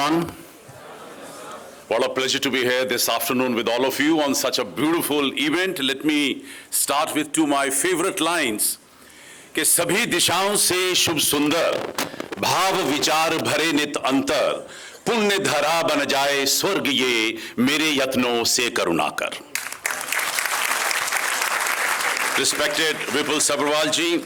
everyone. What a pleasure to be here this afternoon with all of you on such a beautiful event. Let me start with two of my favorite lines. कि सभी दिशाओं से शुभ सुंदर भाव विचार भरे नित अंतर पुण्य धरा बन जाए स्वर्ग ये मेरे यत्नों से Karunakar. Respected Vipul Sabharwal ji,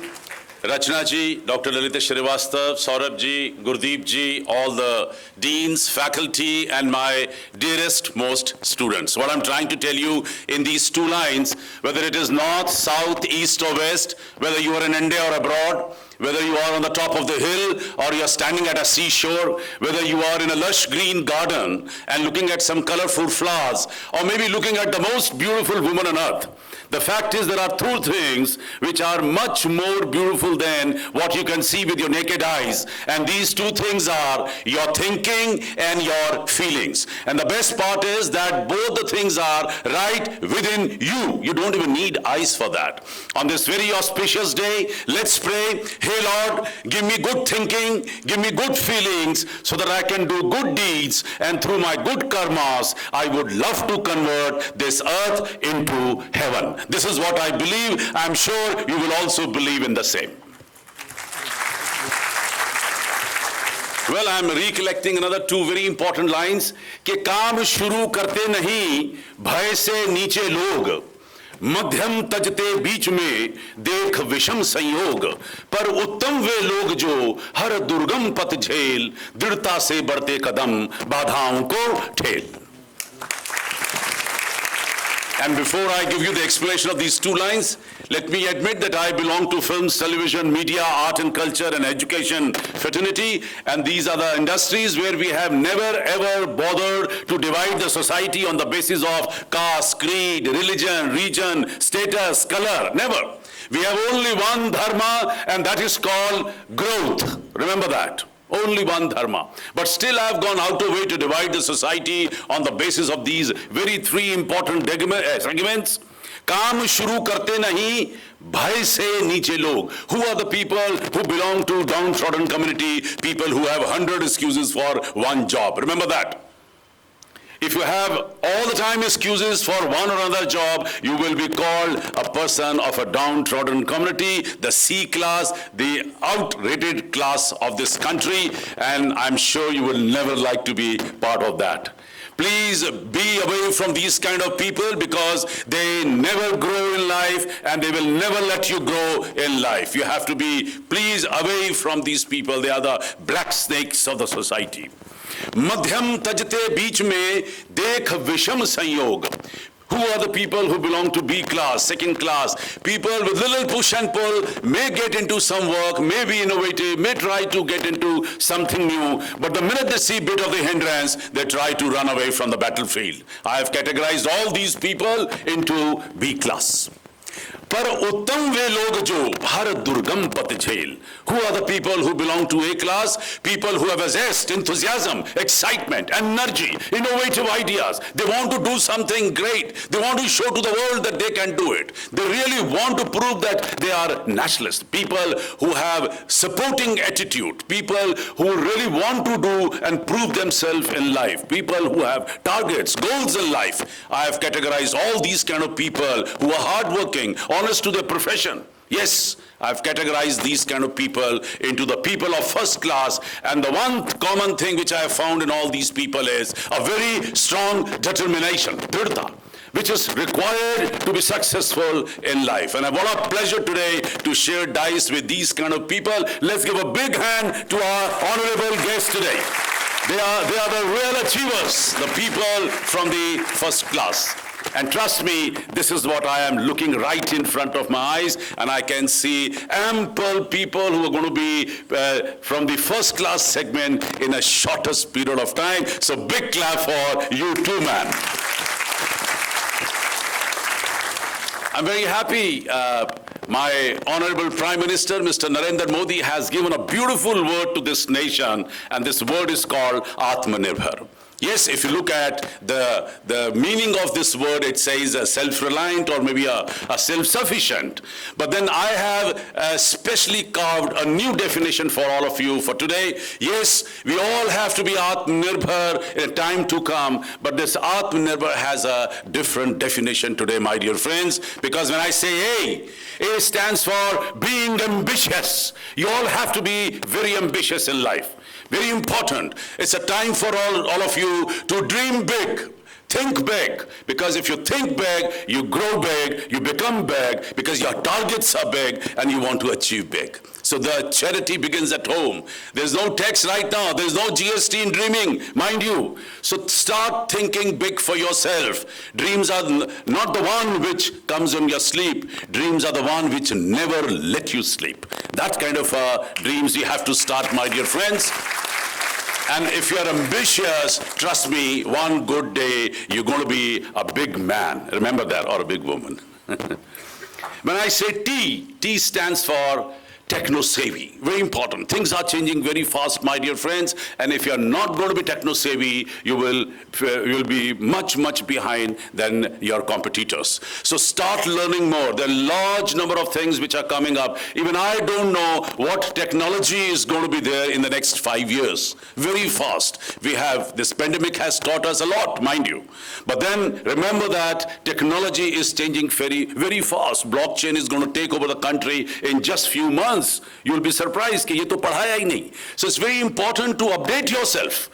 Rachna ji, Dr. Lalita Shrivastava, Saurabh ji, Gurdeep ji, all the deans, faculty, and my dearest most students. What I'm trying to tell you in these two lines, whether it is north, south, east or west, whether you are in India or abroad, whether you are on the top of the hill or you are standing at a seashore, whether you are in a lush green garden and looking at some colorful flowers, or maybe looking at the most beautiful woman on earth, the fact is there are two things which are much more beautiful than what you can see with your naked eyes. And these two things are your thinking and your feelings. And the best part is that both the things are right within you. You don't even need eyes for that. On this very auspicious day, let's pray. Hey Lord, give me good thinking, give me good feelings so that I can do good deeds, and through my good karmas, I would love to convert this earth into heaven. This is what I believe. I'm sure you will also believe in the same. Well, I'm recollecting another two very important lines. कि काम शुरू करते नहीं भय से नीचे लोग, मध्यम तजते बीच में देख विषम संयोग, पर उत्तम वे लोग जो हर दुर्गम पथ झेल दृढ़ता से बढ़ते कदम बाधाओं को ठेल. And before I give you the explanation of these two lines, let me admit that I belong to films, television, media, art and culture and education fraternity, and these are the industries where we have never ever bothered to divide the society on the basis of caste, creed, religion, region, status, color, never. We have only one dharma, and that is called growth. Remember that. Only one dharma. But still I have gone out of way to divide the society on the basis of these very three important segments. काम शुरू करते नहीं भय से नीचे लोग. Who are the people who belong to downtrodden community? People who have 100 excuses for one job. Remember that. If you have all the time excuses for one or another job, you will be called a person of a downtrodden community, the C class, the outrated class of this country, and I'm sure you will never like to be part of that. Please be away from these kind of people because they never grow in life and they will never let you grow in life. You have to be, please, away from these people. They are the black snakes of the society. मध्यम तजते बीच में देख विषम संयोग. Who are the people who belong to B class, second class? People with little push and pull may get into some work, may be innovative, may try to get into something new, but the minute they see a bit of the hindrance, they try to run away from the battlefield. I have categorized all these people into B class. पर उत्तम वे लोग जो हर दुर्गम पथ झेल. Who are the people who belong to A class? People who have a zest, enthusiasm, excitement, energy, innovative ideas. They want to do something great. They want to show to the world that they can do it. They really want to prove that they are nationalists. People who have supporting attitude. People who really want to do and prove themselves in life. People who have targets, goals in life. I have categorized all these kind of people who are hardworking, honest to their profession. Yes, I've categorized these kind of people into the people of first class, and the one common thing which I have found in all these people is a very strong determination, dridhta, which is required to be successful in life. And what a pleasure today to share dice with these kind of people. Let's give a big hand to our honorable guests today. They are the real achievers, the people from the first class. And trust me, this is what I am looking right in front of my eyes, and I can see ample people who are going to be from the first class segment in a shortest period of time. So big clap for you too, man. I'm very happy. My Honorable Prime Minister, Mr. Narendra Modi, has given a beautiful word to this nation, and this word is called Atmanirbhar. Yes, if you look at the meaning of this word, it says self-reliant or maybe a self-sufficient. But then I have specially carved a new definition for all of you for today. Yes, we all have to be Atmanirbhar in a time to come, but this Atmanirbhar has a different definition today, my dear friends, because when I say A stands for being ambitious. You all have to be very ambitious in life. Very important. It's a time for all of you to dream big. Think big, because if you think big, you grow big, you become big, because your targets are big and you want to achieve big. So the charity begins at home. There's no tax right now. There's no GST in dreaming, mind you. So start thinking big for yourself. Dreams are not the one which comes in your sleep. Dreams are the one which never let you sleep. That kind of dreams you have to start, my dear friends. And if you're ambitious, trust me, one good day, you're going to be a big man. Remember that, or a big woman. When I say T stands for techno-savvy. Very important. Things are changing very fast, my dear friends, and if you're not going to be techno-savvy, you will be much behind than your competitors. So start learning more. There are a large number of things which are coming up. Even I don't know what technology is going to be there in the next 5 years. Very fast. This pandemic has taught us a lot, mind you. But then remember that technology is changing very fast. Blockchain is going to take over the country in just few months. You'll be surprised कि ये तो पढ़ाया ही नहीं. So it's very important to update yourself.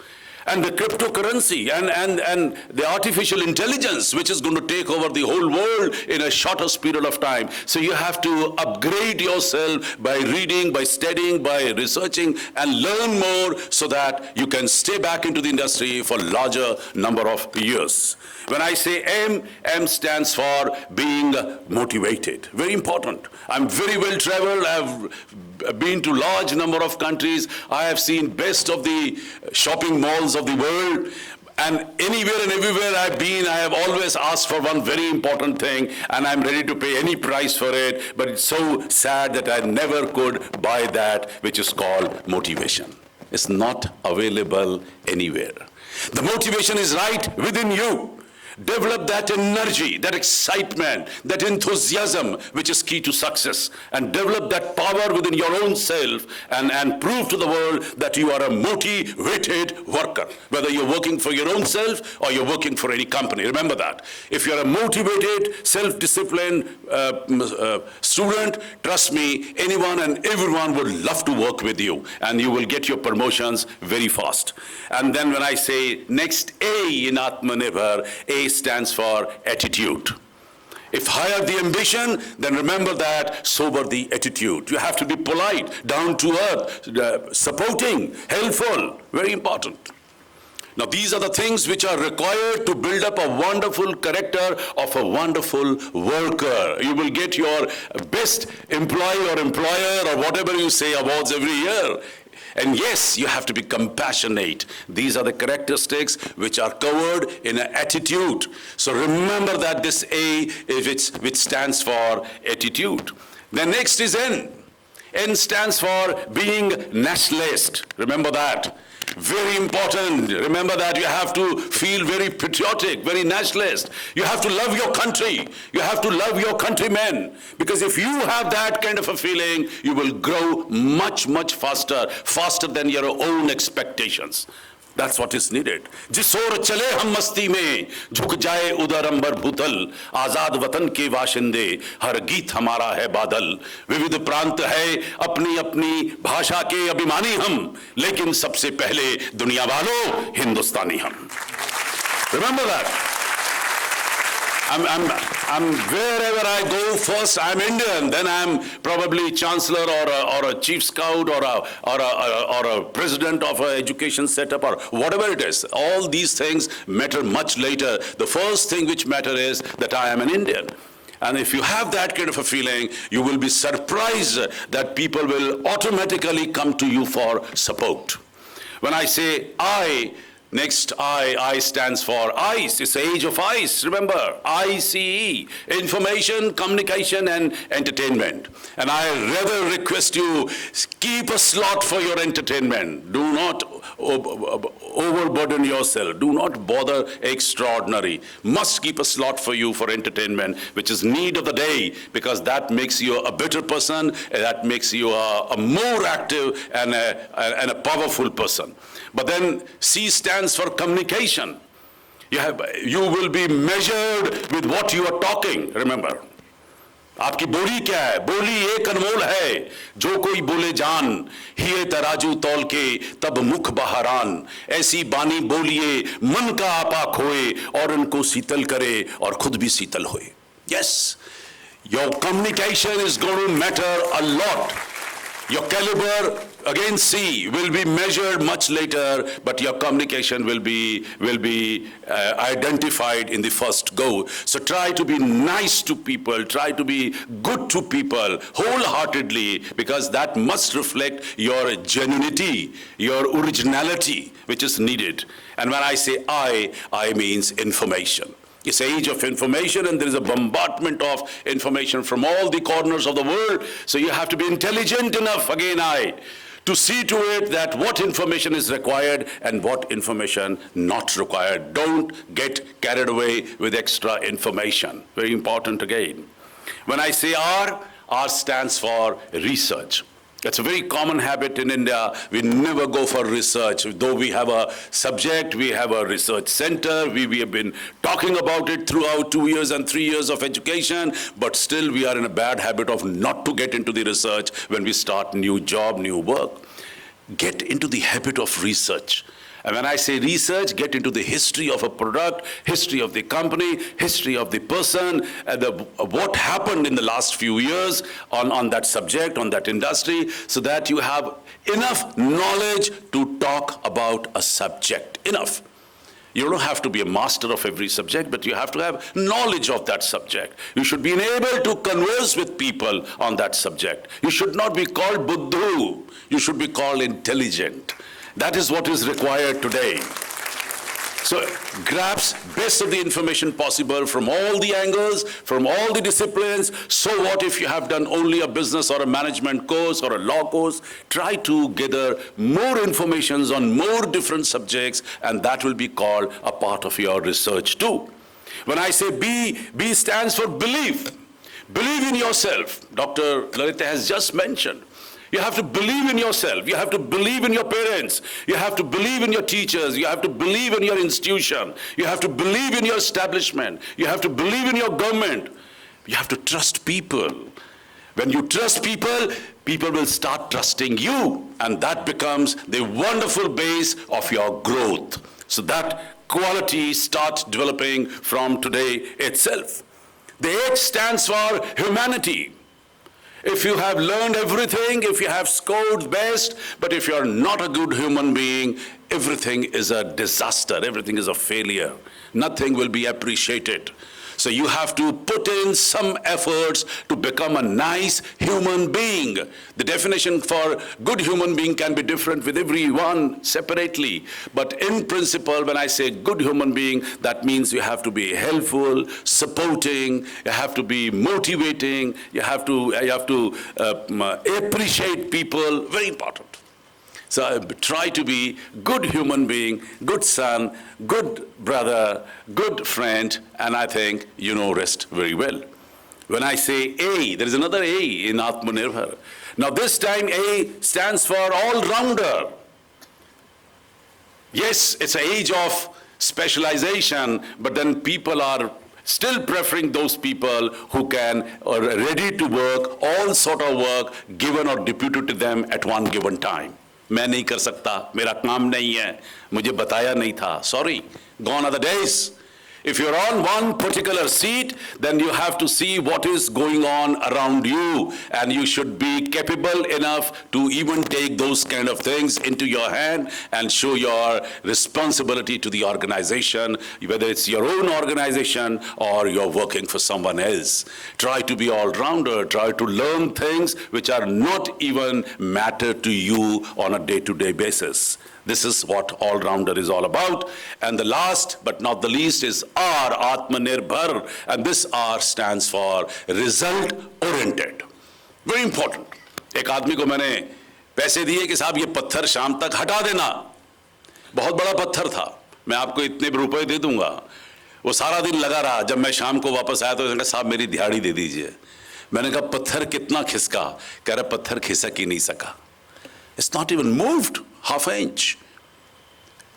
And the cryptocurrency and the artificial intelligence, which is going to take over the whole world in a shortest period of time. So you have to upgrade yourself by reading, by studying, by researching, and learn more so that you can stay back into the industry for larger number of years. When I say M stands for being motivated. Very important. I'm very well traveled. I've been to large number of countries. I have seen best of the shopping malls of the world. And anywhere and everywhere I've been, I have always asked for one very important thing, and I'm ready to pay any price for it. But it's so sad that I never could buy that, which is called motivation. It's not available anywhere. The motivation is right within you. Develop that energy, that excitement, that enthusiasm, which is key to success. And develop that power within your own self and prove to the world that you are a motivated worker. Whether you're working for your own self or you're working for any company. Remember that. If you're a motivated, self-disciplined student, trust me, anyone and everyone would love to work with you. And you will get your promotions very fast. And then when I say next A in Atmanirbhar, A stands for attitude. If higher the ambition, then remember that sober the attitude. You have to be polite, down to earth, supporting, helpful, very important. Now these are the things which are required to build up a wonderful character of a wonderful worker. You will get your best employee or employer or whatever you say awards every year. And yes, you have to be compassionate. These are the characteristics which are covered in an attitude. So remember that this A, which stands for attitude. The next is N. N stands for being nationalist. Remember that. Very important. Remember that you have to feel very patriotic, very nationalist. You have to love your country. You have to love your countrymen. Because if you have that kind of a feeling, you will grow much faster than your own expectations. That's what is needed. जिस ओर चले हम मस्ती में झुक जाए उधर अंबर भूतल आजाद वतन के वाशिंदे हर गीत हमारा है बादल विविध प्रांत है अपनी अपनी भाषा के अभिमानी हम लेकिन सबसे पहले दुनिया वालों हिंदुस्तानी हम. Remember that. I'm wherever I go, first I'm Indian, then I'm probably chancellor or a chief scout or a president of an education setup or whatever it is. All these things matter much later. The first thing which matters is that I am an Indian. And if you have that kind of a feeling, you will be surprised that people will automatically come to you for support. When I say I, next I stands for ICE. It's the age of ICE. Remember, ICE, information, communication, and entertainment. And I rather request you, keep a slot for your entertainment. Do not overburden yourself. Do not bother extraordinary. Must keep a slot for you for entertainment, which is need of the day, because that makes you a better person, that makes you a more active and a powerful person. But then C stands for communication. You will be measured with what you are talking, remember. आपकी बोली क्या है? बोली एक अनमोल है, जो कोई बोले जान, हिये तराजू तौल के तब मुख बहारान। ऐसी बानी बोलिए मन का आपा खोए, और उनको शीतल करे और खुद भी शीतल होए। Yes, your communication is going to matter a lot. Your caliber, again C, will be measured much later, but your communication will be identified in the first go. So try to be nice to people, try to be good to people wholeheartedly, because that must reflect your genuinity, your originality, which is needed. And when I say I means information. It's age of information, and there is a bombardment of information from all the corners of the world. So you have to be intelligent enough, again to see to it that what information is required and what information not required. Don't get carried away with extra information. Very important again. When I say R stands for research. It's a very common habit in India. We never go for research. Though we have a subject, we have a research center, we have been talking about it throughout 2 years and 3 years of education, but still we are in a bad habit of not to get into the research when we start new job, new work. Get into the habit of research. And when I say research, get into the history of a product, history of the company, history of the person, what happened in the last few years on that subject, on that industry, so that you have enough knowledge to talk about a subject. Enough. You don't have to be a master of every subject, but you have to have knowledge of that subject. You should be able to converse with people on that subject. You should not be called buddhu. You should be called intelligent. That is what is required today. So grasp best of the information possible from all the angles, from all the disciplines. So what if you have done only a business or a management course or a law course? Try to gather more information on more different subjects, and that will be called a part of your research too. When I say B stands for belief. Believe in yourself. Dr. Lalita has just mentioned. You have to believe in yourself. You have to believe in your parents. You have to believe in your teachers. You have to believe in your institution. You have to believe in your establishment. You have to believe in your government. You have to trust people. When you trust people, people will start trusting you, and that becomes the wonderful base of your growth. So that quality starts developing from today itself. The H stands for humanity. If you have learned everything, if you have scored best, but if you're not a good human being, everything is a disaster, everything is a failure. Nothing will be appreciated. So you have to put in some efforts to become a nice human being. The definition for good human being can be different with everyone separately. But in principle, when I say good human being, that means you have to be helpful, supporting, you have to be motivating, you have to appreciate people. Very important. So try to be good human being, good son, good brother, good friend, and I think you know rest very well. When I say A, there is another A in Atmanirbhar. Now this time A stands for all-rounder. Yes, it's an age of specialization, but then people are still preferring those people who are ready to work, all sort of work given or deputed to them at one given time. मैं नहीं कर सकता, मेरा काम नहीं है, मुझे बताया नहीं था, sorry, gone are the days. If you're on one particular seat, then you have to see what is going on around you, and you should be capable enough to even take those kind of things into your hand and show your responsibility to the organization, whether it's your own organization or you're working for someone else. Try to be all-rounder, try to learn things which are not even matter to you on a day-to-day basis. This is what all-rounder is all about. And the last but not the least is R, Atmanirbhar, and this R stands for result-oriented. Very important. एक आदमी को मैंने पैसे दिए कि साहब ये पत्थर शाम तक हटा देना, बहुत बड़ा पत्थर था, मैं आपको इतने रुपए दे दूंगा। वो सारा दिन लगा रहा, जब मैं शाम को वापस आया तो उसने कहा साहब मेरी दिहाड़ी दे दीजिए। मैंने कहा पत्थर कितना खिसका? कह रहा पत्थर खिसक ही नहीं सका, it's not even moved half inch.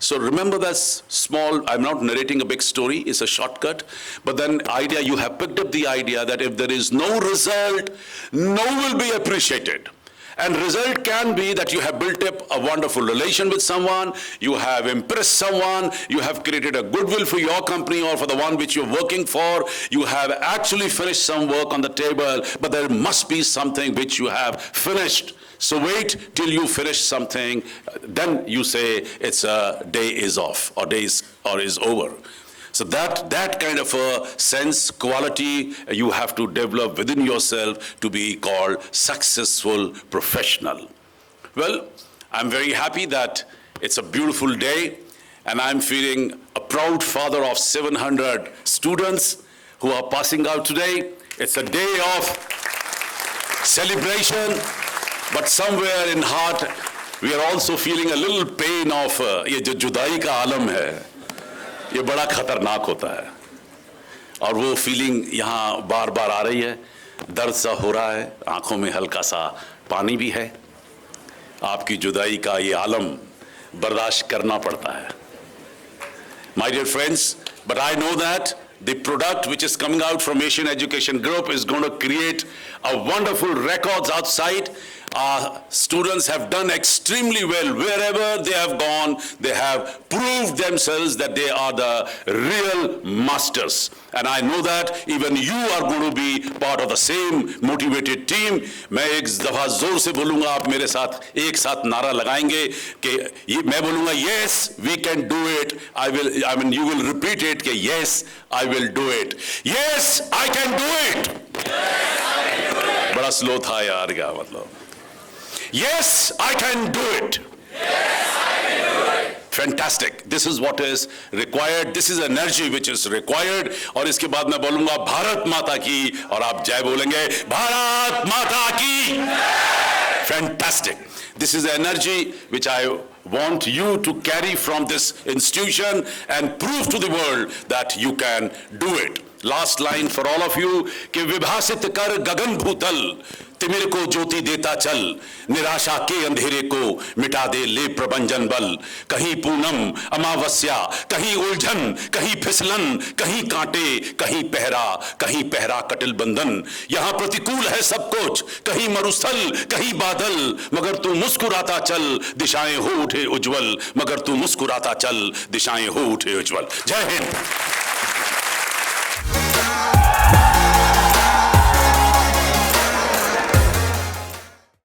So remember that small, I'm not narrating a big story, it's a shortcut, but then idea, you have picked up the idea that if there is no result, no will be appreciated. And result can be that you have built up a wonderful relation with someone, you have impressed someone, you have created a goodwill for your company or for the one which you're working for, you have actually finished some work on the table, but there must be something which you have finished. So wait till you finish something, then you say it's a day is off or is over. So that kind of a sense, quality you have to develop within yourself to be called successful professional. Well, I'm very happy that it's a beautiful day and I'm feeling a proud father of 700 students who are passing out today. It's a day of celebration, but somewhere in heart we are also feeling a little pain of ये जो जुदाई का आलम है, ये बड़ा खतरनाक होता है और वो फीलिंग यहाँ बार बार आ रही है, दर्द सा हो रहा है, आंखों में हल्का सा पानी भी है। आपकी जुदाई का ये आलम बर्दाश्त करना पड़ता है। My dear friends, but I know that the product which is coming out from Asian Education Group is going to create a wonderful records outside. Our students have done extremely well. Wherever they have gone, they have proved themselves that they are the real masters. And I know that even you are going to be part of the same motivated team. मैं एक दफा जोर से बोलूंगा, आप मेरे साथ एक साथ नारा लगाएंगे कि ये मैं बोलूंगा yes we can do it. I mean you will repeat it कि yes I will do it. Yes I can do it. Yes, I can do it. बड़ा स्लो था यार, क्या मतलब? Yes, I can do it. Yes, I can do it. Fantastic. This is what is required. This is energy which is required. और इसके बाद मैं बोलूंगा भारत माता की और आप जय बोलेंगे भारत माता की. Fantastic. This is the energy which I want you to carry from this institution and prove to the world that you can do it. Last line for all of you कि विभासित कर गगन भूतल, तिमिर को ज्योति देता चल, निराशा के अंधेरे को मिटा दे ले प्रभंजन बल. कहीं पूनम अमावस्या, कहीं उलझन, कहीं फिसलन, कहीं कांटे, कहीं पहरा कटिल बंधन. यहाँ प्रतिकूल है सब कुछ, कहीं मरुस्थल, कहीं बादल, मगर तू मुस्कुराता चल, दिशाएं हो उठे उज्जवल, मगर तू मुस्कुराता चल, दिशाएं हो उठे उज्जवल. जय हिंद.